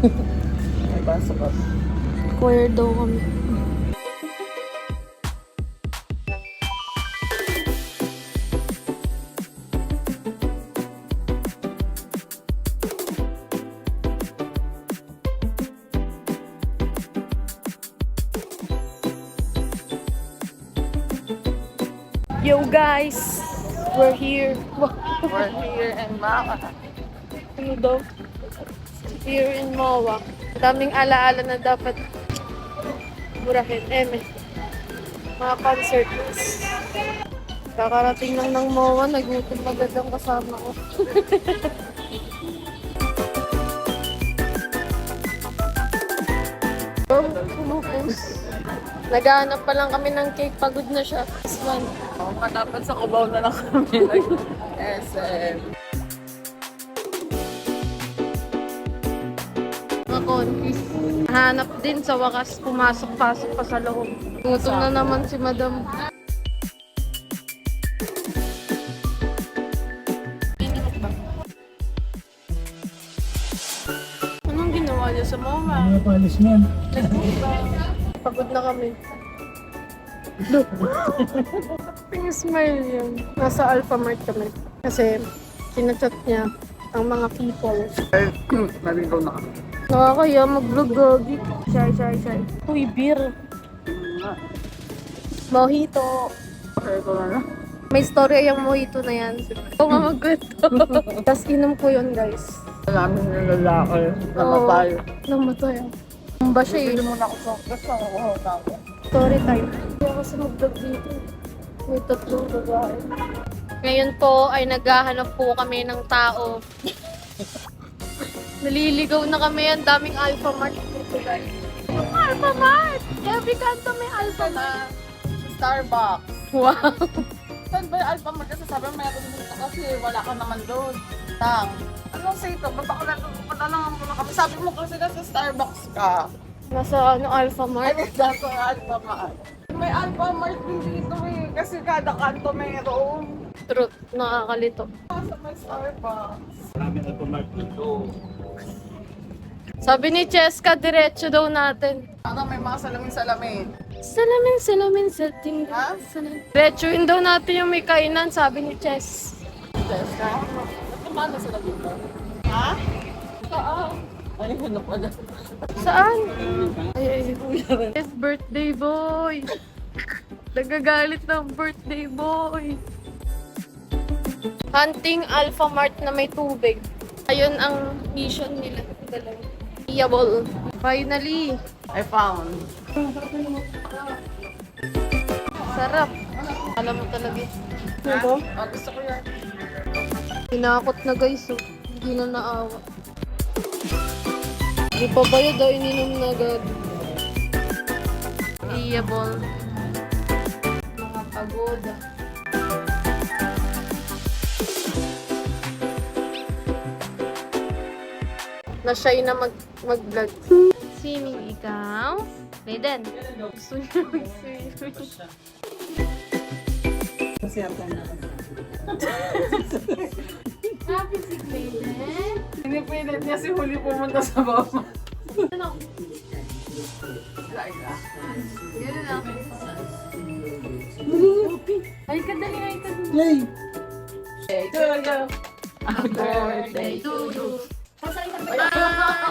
May pasok ako. Choir daw kami. Yo guys, we're here. We're here in Mama. Ano daw? Here in MOA. Daming alaala na dapat burahin. Mga concerts. Kakarating lang ng MOA, nagutom agad ang kasama ko. Naghahanap pa lang kami ng cake, pagod na siya. This one. Dapat sa Cubao na lang kami nag-SM. Mga konfis. Hanap din sa wakas, pumasok-pasok pa sa loob. Gutom na naman si madam. Anong ginawa niya sa mama? Mga palisman. Pagod na kami. Look. Yung smile yan. Nasa Alphamart kami. Kasi sinachat niya ang mga people. Naligaw na kami. Nakakaya mag-vlog gogi. Shy. Uy, beer. Mojito. Ito na na. May story yung mojito na yan. Oo nga magkwento. Tapos inom ko yun, guys. Alam yung lalaki. Namatay. Namatay. Ang ba siya eh. Bili mo na ako sa kasama ko. Story time. Hindi ako sa mag-vlog dito. May tatlong babae. Ngayon po ay naghahanap po kami ng tao. Naliligaw na kami. Ang daming Alphamart dito, guys. Alphamart! Every kanto may Alphamart. Starbucks. Wow! Saan ba yung Alphamart? Kasi sabi mo mayroon dito kasi wala ka naman doon. Tang. Anong say ito? Baba ko lang muna kami. Sabi mo kasi nasa Starbucks ka. Nasa Alphamart. Ay, nasa Alphamart. May Alphamart din dito eh. Kasi kada kanto mayroon. Truth. Nakakalito. Nasa may Starbucks. Maraming Alphamart dito. Sabi ni Cheska, diretso daw natin. Ano, may mga salamin-salamin. Salamin sa ting. Ha? Diretsuin daw natin yung may kainan, sabi ni Ches. Jessica? Kumano sila dito? Ha? Saan? Ay, ano pala? Saan? Ay, Yes, birthday boy. Nagagalit ng birthday boy. Hunting Alphamart na may tubig. Ayun ang mission nila. Iyabol. Finally. I found. Sarap. Alam mo talaga. Ano ba? Ah, gusto ko yan. Tinakot na guys. Oh. Hindi na naawa. Di pa bayad daw, ininom na agad. Iyabol. Mga pagoda. Na-shy na mag-vlog. Swimming ikaw? Maiden. Gusto niya mag-swimming. Kasi ako na. Happy si Maiden. Pinipilit niya si Huli pumunta sa baba. Ano? Ganun lang. Ay, kadali. Yay! Hey, to you. Happy birthday to you. Happy birthday to you.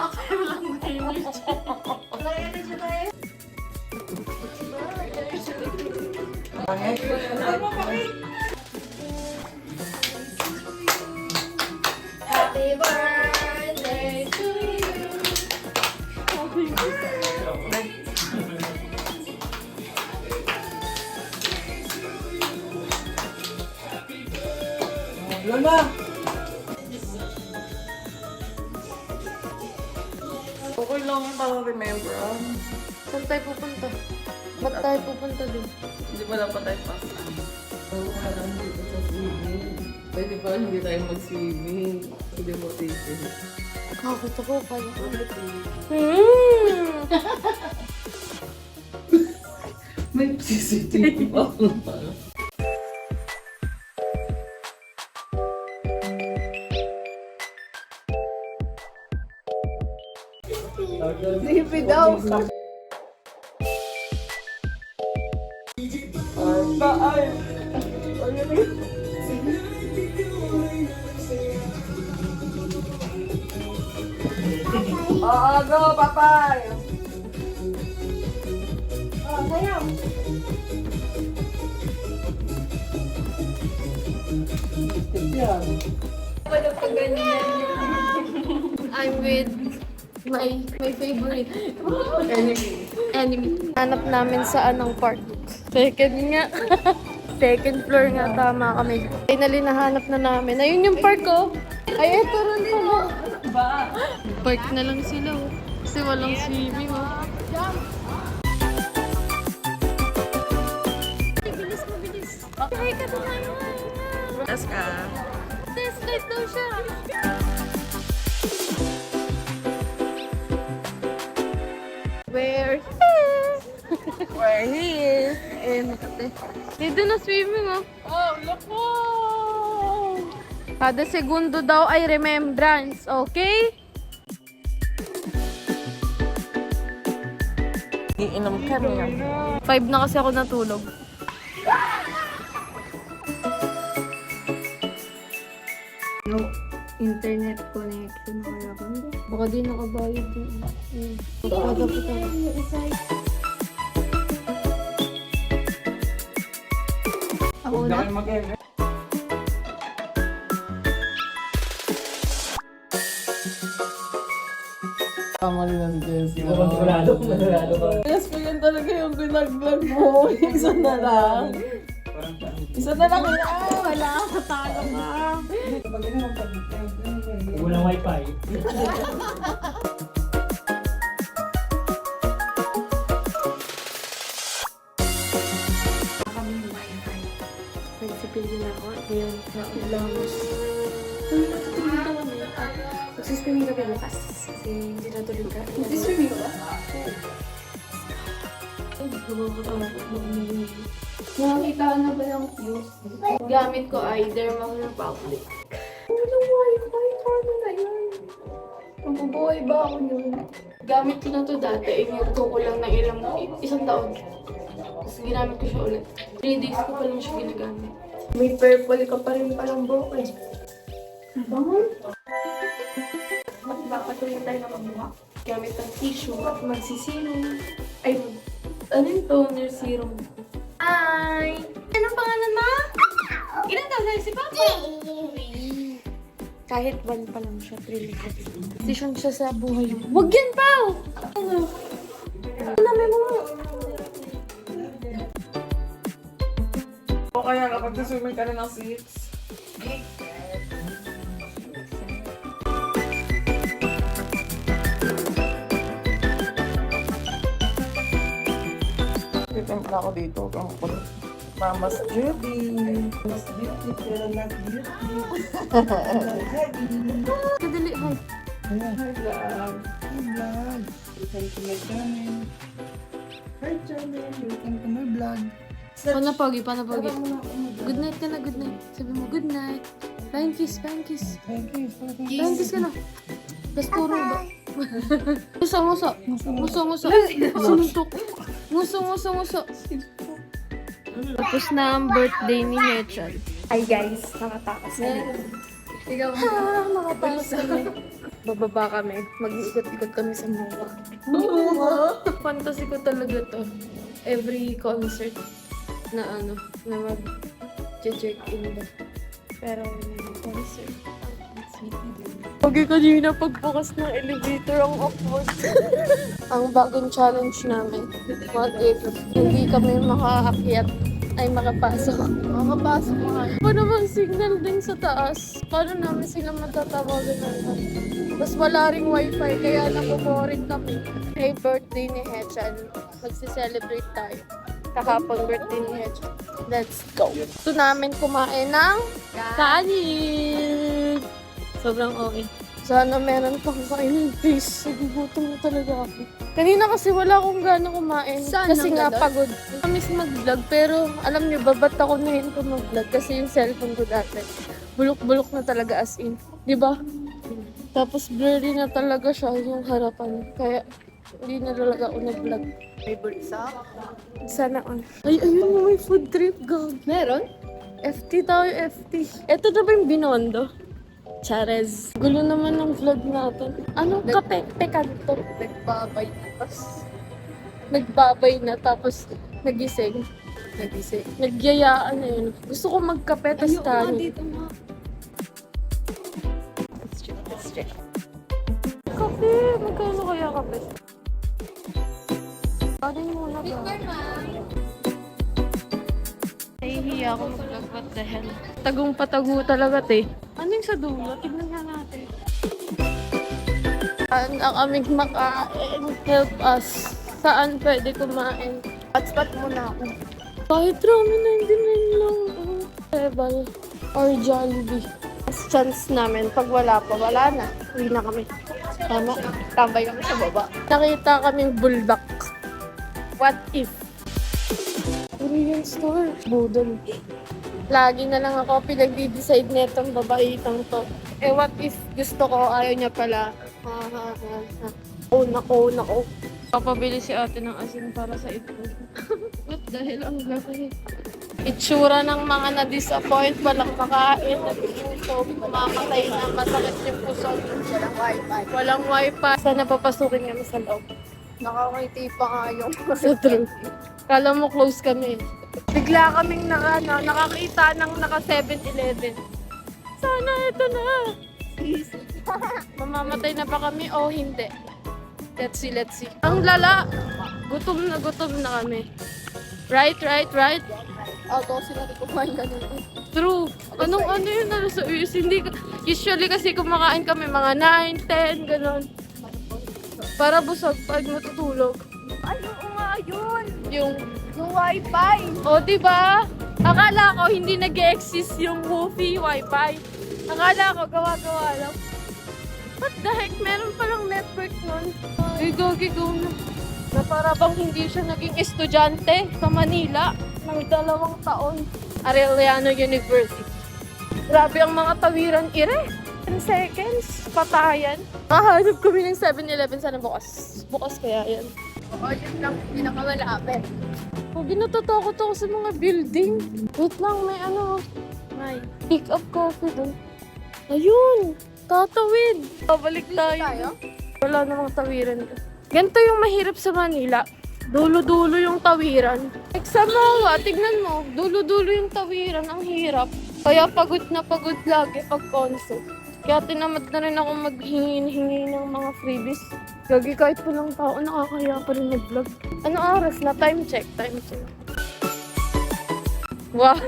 Lama! Okay lang para remember. Saan tayo pupunta? Ba't tayo pupunta dun? Hindi ba dapat tayo pasta? Oo, alam dito sa swimming. Pwede ba hindi tayo mag-swimming? Hindi mo titin. Kakot ako kaya. May CCTV pa. Sleepy daw. Ay. Oo, go, papay. Oh, sayang. Yan. I'm with my favorite enemy. Hanap namin sa anong park. Second nga. Second floor nga, tama kami. Finally, nahanap na namin. Ayun yung park ko. Ay, eto rin pala. Park na lang sila. Oh. Kasi walang swimming. Oh. Bilis mo, bilis. Okay, ka naman. Yes ka. Test light daw siya. Where Where he is. dito na swimming, oh. Oh, look po. Kada segundo daw ay remembrance, okay? Iinom kami. 5 na kasi ako natulog. No internet connection kaya kami. Baka di nakabayad din. Baka po tayo. Ako Huwag na? na kayo mag-end. Tama lang, Jess. Manurado ka. Yes, ko yun talaga yung binag-vlog mo. Isa na lang. Isa na lang yun. Wala, matalo ka. Walang wifi. Nagsipil din ako. Ngayon, naulamos. Magsiswimming kami bukas. Kasi hindi natuloy ka. Magsiswimming ka ba? Nakakita na ba yung views? Gamit ko ay Dermal Republic. Walang wifi. Paano na yun? Mabubuhay ba ako yun? Gamit ko na to dati. Ingat ko lang ng isang taon. Tapos ginamit ko siya ulit. 3 days ko pa lang siya ginagamit. May purple ka pa rin palang buhok eh. Bangon? Magpapatuloy tayo na magbuha. Gamit ang tissue at magsisilong. Ay, ano yung toner serum? Ay! Anong pangalan mo? Ilan daw si Papa? Kahit 1 pa lang siya, 3 liters. Decision siya sa buhay mo. Wag yan, Pao! Ano? Ano namin mo? O kaya kapag swimming ka na ng 6. Titim na ako dito. Ang kulit. Mama's Judy. Mas beauty pero not beauty. Kadali, hi. Hi, vlog. Hi vlog. Welcome to my channel. Hi channel. Welcome to my vlog. Panapagi. Good night ka na, good night. Sabi mo, good night. Flying kiss, flying kiss. Thank you. Flying kiss ka na. Tapos puro ba? Muso. Suntok. Muso. Tapos na ang birthday ni Hechan. Hi guys, nakatakas kami. Nakatakas kami. Bababa kami. Mag-ikot-ikot kami sa mga. Fantasy ko talaga to. Every concert na na mag-check-in ba. Pero concert. Pagi kanina pagbukas ng elevator ang awkward. Ang bagong challenge namin, what if hindi kami makaakyat ay makapasok. Makapasok nga. Paano bang signal din sa taas? Paano namin sila matatawagan naman? Tapos wala ring wifi kaya nakuboring kami. Hey, birthday ni Hechan. Magsi-celebrate tayo. Kahapon birthday ni Hechan. Let's go. Ito namin kumain ng kanin. Sobrang okay. Sana meron pang kainin, please. Nagugutom na talaga ako. Kanina kasi wala akong gana kumain. Kasi nga pagod. Miss mag-vlog, pero alam niyo ba, ba't ako nahinto mag-vlog? Kasi yung cellphone ko dati, bulok-bulok na talaga as in. Di ba? Tapos blurry na talaga siya yung harapan. Kaya hindi na talaga ako nag-vlog. Favorite sa? Sana all. Ay, ayun, may food trip, God. Meron? FT tayo, FT. Ito na ba yung Binondo? Charez. Gulo naman ng vlog natin. Ano? Kape? Pekanto. Nagbabay. Tapos, Nagbabay na, tapos nagising. nagising. Nagyayaan na yun. Gusto ko magkape, tas kanin. Dito nga. Let's check. Kape? Magkano kaya kape? Kanin muna ba? Nahihiya ako mag-vlog. What the hell? Tagong patago talaga, te. Ano yung sa dulo? Tignan nga natin. Saan ang aming makain? Help us. Saan pwede kumain? Hotspot muna ako. Kahit ramen 99 lang. Rebel or Jollibee. Last chance namin. Pag wala pa, wala na. Uwi na kami. Tama? Tambay kami sa baba. Nakita kaming bulldog. What if? Korean store. Budol. Lagi na lang ako pinag-decide netong babaitang to. Eh what if gusto ko, ayaw niya pala. Nako. Papabili si ate ng asin para sa ito. What the hell ang gagawin? Itsura ng mga na-disappoint, walang makain, nag-usog, kumamatay na, masakit yung puso. Walang wifi. Walang wifi. Sana papasukin kami sa loob. Nakakiti pa nga yung Sa true. Kala mo close kami. Bigla kaming nakakita ng naka 7-Eleven. Sana ito na. Please. Mamamatay na ba kami o hindi? Let's see. Ang lala. Gutom na kami. Right? auto sila rin kumain ganun. True. Ano yun na sa usually kasi kumakain kami mga 9, 10, gano'n. Para busog pag matutulog. Ay, oo nga yun! Yung Wi-Fi! O, diba? Akala ko hindi nag-exist yung Woofy Wi-Fi. Akala ko gawa-gawa lang. What the heck? Meron palang network nun. Gigo na. Na para bang hindi siya naging estudyante sa Manila ng 2 taon. Arellano University. Grabe ang mga tawiran ire. 10 seconds, patayan. Mahanap kami ng 7-Eleven sana bukas. Bukas kaya yan. Oo, yun lang pinakamalapit. Huwag natatakot ako sa mga building. Wait lang, may may pick up coffee doon. Ayun! Tatawid! Babalik tayo. Wala namang tawiran doon. Ganito yung mahirap sa Manila. Dulo-dulo yung tawiran. Like sa MOA, tignan mo, dulo-dulo yung tawiran. Ang hirap. Kaya pagod na pagod lagi pag consult. Kaya tinamad na rin ako maghingi ng mga freebies. Gagi kahit walang tao, nakakaya pa rin mag-vlog. Ano oras na? Time check. Wow!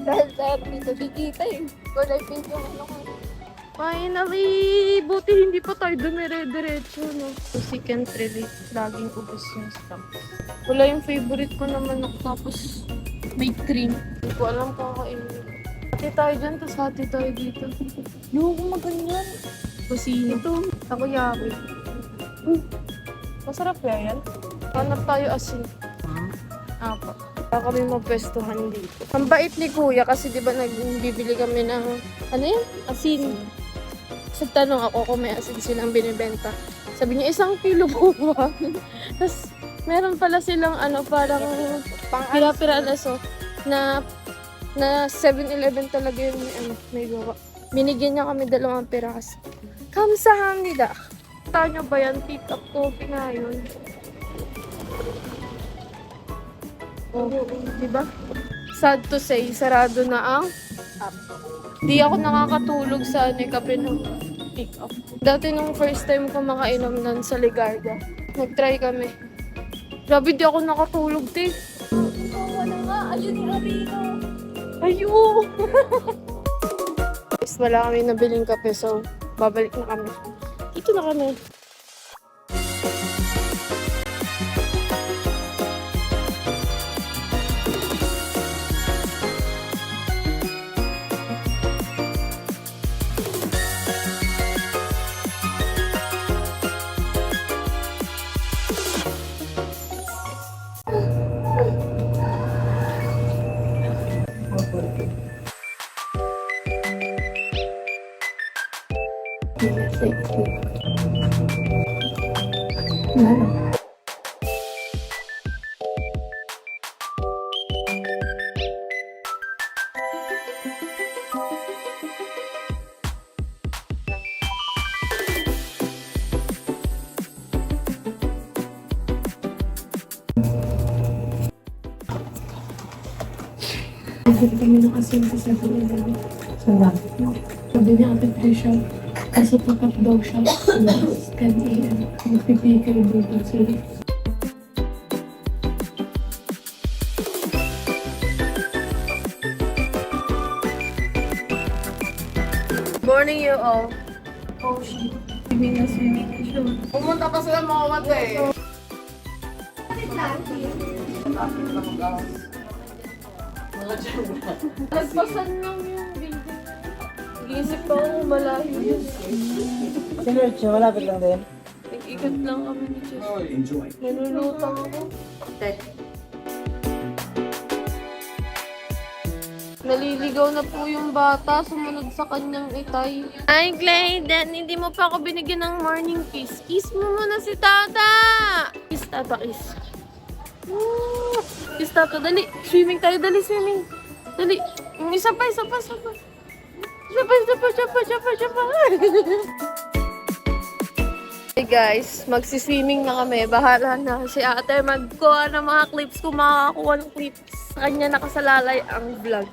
Dahil dito dikita eh. Kulay pink yung ano ko. Finally! Buti hindi pa tayo dumire-diretso, no? Kasi can't relate. Laging ubos yung stock. Wala yung favorite ko naman ako. Tapos may cream. Hindi ko alam kung kakainin. Hati tayo dyan, tapos hati tayo dito. Yung maganyan. Kusino. Ito, takoyaki. Masarap kaya yan? Hanap tayo asin. Apa. Kaya kami mapwestuhan dito. Ang bait ni kuya kasi di ba nagbibili kami ng asin. Tanong ako kung may asin silang binibenta. Sabi niya, 1 kilo po ba? Tapos meron pala silang parang pira-piraso na 7-Eleven talaga yung may gawa. Binigyan niya kami 2 piraso. Kamsahamnida. Tayo nyo ba yan? Pick up coffee nga yun. Oh, diba? Sad to say, sarado na ang app. Di ako nakakatulog sa kape ng pick up. Dati nung first time ko makainom nun sa Ligarda, nag-try kami. Grabe di ako nakatulog, te. Wala nga, ayun yung Arino. Ayun! Guys, wala kami nabiling kape, so babalik na kami. Dito na kami. Hindi kami nakasunod sa Pilipinas. Sabi niya kapit siya. Kasi pick-up daw siya. 10 a.m. Magpipikil dito sila. Morning you all. Oh shit. Swimming na siya. Pumunta pa sila mga mate. Nagpasan lang yung building. Nag-iisip pa ako malayo yun. Sinurge siya, malapit lang din. Nag-ikot lang kami ni Jess. Nalulutang ako. Naliligaw na po yung bata, sumunod sa kanyang itay. Ay, Clayden, hindi mo pa ako binigyan ng morning kiss. Kiss mo muna si Tata! Kiss, Tata, kiss. Woo! Kiss, Tata, dali. Swimming tayo, dali, swimming. Dali. Isa pa. Isa pa. Hey guys, magsiswimming na kami. Bahala na si ate magkuha ng mga clips kung makakakuha ng clips. Sa kanya nakasalalay ang vlog.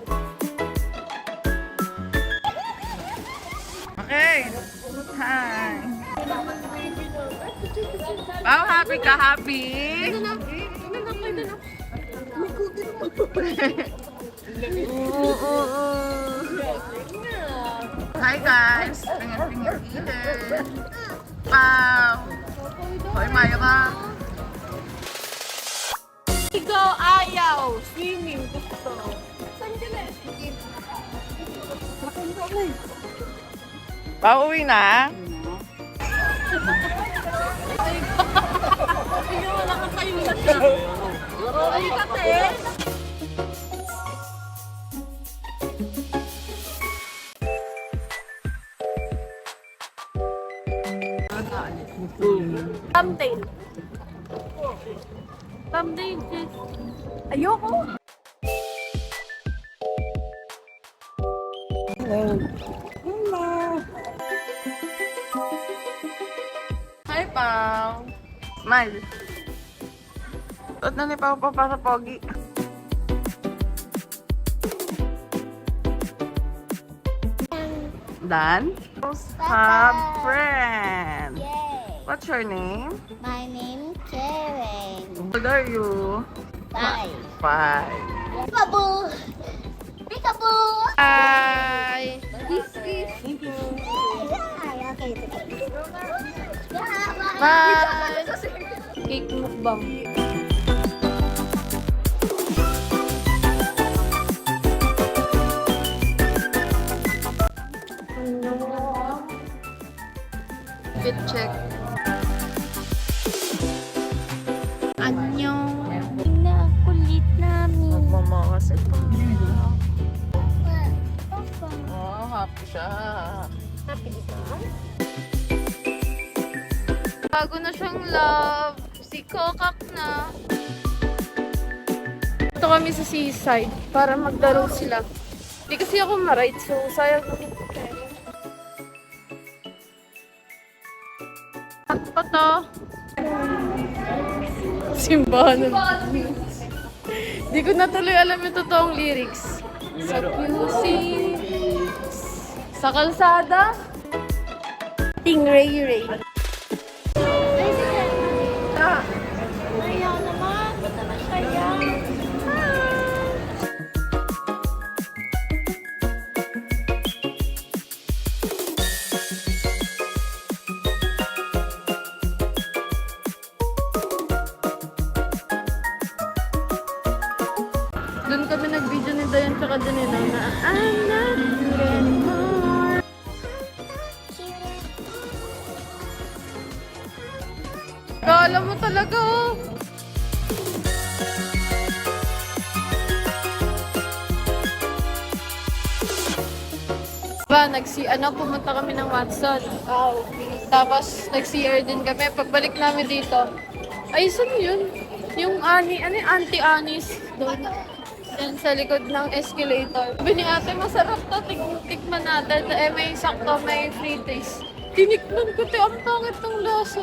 Okay. Hi. Wow, happy ka, happy? Hi guys. Tingin gilid. Wow. Hoy, Mayo ka. Ikaw ayaw. Swimming gusto. Pauwi na? Ayun, wala kang kayo na siya. Ay, kate. Thumbtail. Thumbtail, sis. Ayoko. Hi, Pao. Smile. Tuot na ni Pao pa sa pogi. Dan? Have friend. Yay! What's your name? My name Karen. How old are you? 5. 5. Peekaboo! Peekaboo! Hi. Yeah, okay, it's okay. Yeah, Bye. Cake mukbang. Fit check. Annyeong. Kulit namin. Mama kasi po. Oh, happy siya. Bago na siyang love. Si Kokak na. Ito kami sa seaside para magdaro sila. Hindi kasi ako ma-ride, so sayang naman yung pera. At pa to? Simbahan ng Hindi ko na tuloy alam yung totoong lyrics. Sa QC. Sa kalsada. Tingray-ray. Ayaw naman. Ba't naman kaya? Doon kami nag-video ni Dayan tsaka Janina na I'm not good anymore. Kala mo talaga oh. Pumunta kami ng Watson. Oh, please. Tapos, nag-CR din kami. Pagbalik namin dito, ay, saan yun? Yung Auntie Anis doon. Yan sa likod ng escalator. Sabi ni ate, masarap to. Tikman natin. May sakto, may free taste. Tinikman ko, ang pangit ng lasa.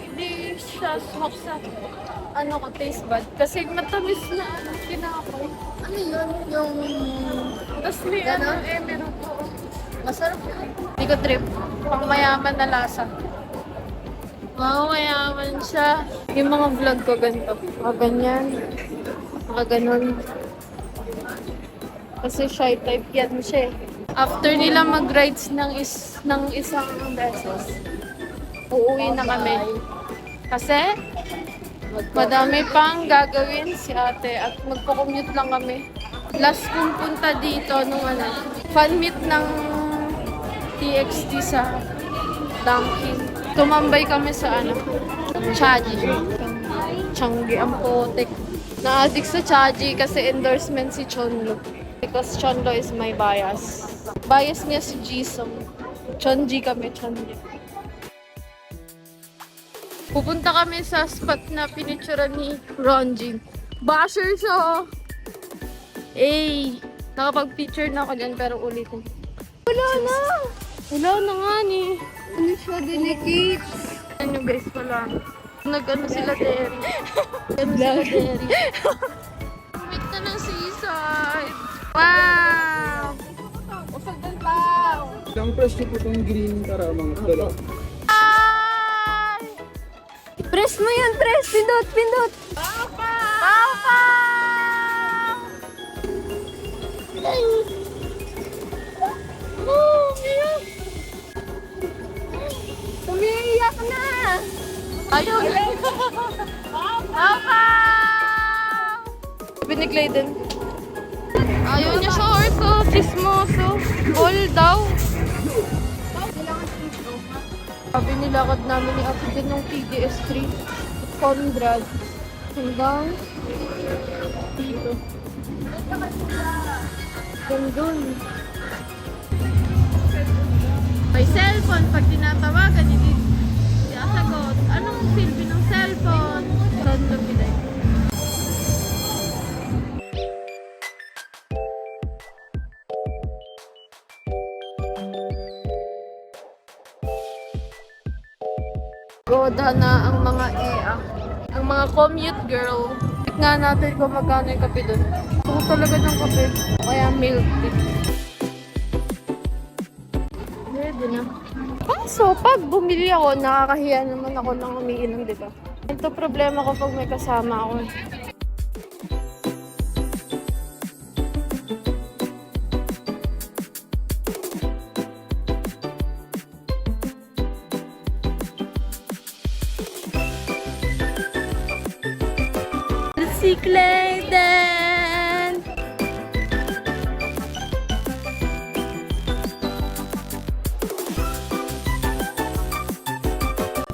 Hindi siya smoke sa taste bud. Kasi matamis na kinakain. Ano yun? Yung... Tapos may meron po. Masarap yun. Hindi ko trip. Pang mayaman na lasa. Wow, mayaman siya. Yung mga vlog ko ganito. Mga ganyan. Mga ganon. Kasi shy type yan siya eh. After nila mag-rides ng isang beses, uuwi na kami. Kasi madami pang gagawin si ate at magpo-commute lang kami. Last kong punta dito nung fan meet ng TXT sa Dunkin. Tumambay kami sa Chaji. Changi ang potek. Na-addict sa Chaji kasi endorsement si Chonlo. Because Chonlo is my bias. Bias niya si Jisung. Chonji kami, Chonji. Pupunta kami sa spot na pinictura ni Ronjin. Basher siya! Nakapag-picture na ako dyan pero ulitin. Wala na! Wala na nga ni. Ano siya, delicate. Ano guys pala. Nag-ano sila Derry. Meet na ng seaside. Wow! Usag ng tao. Ilang press niyo po itong green karamang dalawa? Ay! Press mo yun, press. Pindot, pindot. Papa! Umiyak! Umiiyak na. Ayaw na! Papa! Biniglay din. Ayaw niya sa orto. Chismoso. All daw. Sabi nilakad namin ni Ate din ng TDS 3. Conrad. Hanggang dito. Gandun. May cellphone. Pag tinatawagan, hindi sasagot. Anong silbi ng cellphone? Random bilay. Goda na ang mga ang mga commute girl. Check nga natin kung magkano yung kape dun. Gusto ko talaga ng kape. Kaya milk tea. Ready na. So, pag bumili ako, nakakahiya naman ako nang umiinom, di ba? Ito problema ko pag may kasama ako. Si Clayton!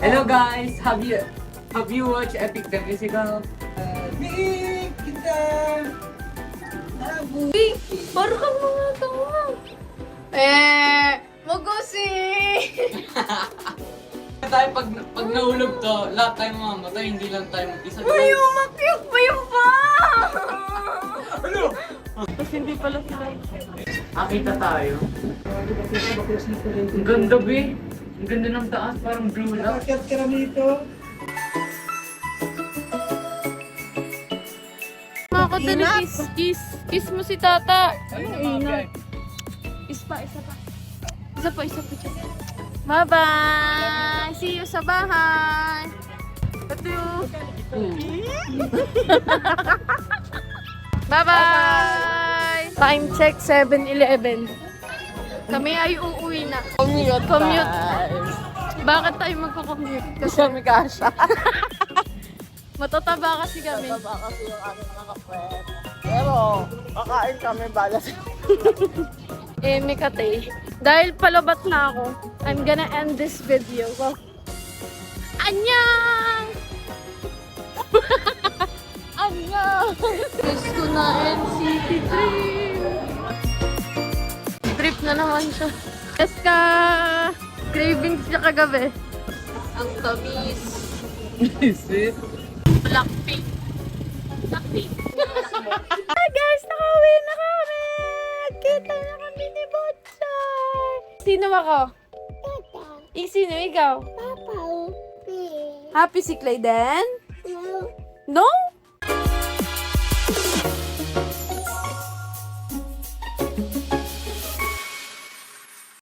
Hello guys, have you watched Epic the Musical? Nick! Kita! Uy! Paro kang mga tawa! Magusi! Tayo pag nahulog to, lahat tayo mamamatay, hindi lang tayo mag-isa. Uy! Umakyat pa yung pa! Ano? Kasi hindi pala sila. Akita tayo. Ang ganda, be. Ang ganda ng taas, parang blue lang. Bakit ka naman ito? Makakadali, kiss mo si tata. Anong ina? Isa pa. Isa pa. Bye-bye! See you sa bahay! Ito yung... Bye-bye! Time check, 7:11. Kami ay uuwi na. Commute. Bakit tayo magko-commute? Kasi kami kasha. Matataba kasi kami. Baba kasi yung aming mga friend. Pero, kakain kami balas. Mikate. Dahil palabat na ako, I'm gonna end this video. Wow. Annyeong! Annyeong! Gusto na NCT Trip. Trip na naman siya. Yes ka! Cravings niya kagabi. Ang tamis. Sweet. Blackpink. Blackpink. Hi guys! Nakauwi na kami! Kita na kami ni Bochay! Sino ako? Sino ikaw? Happy si Clayden? No. No?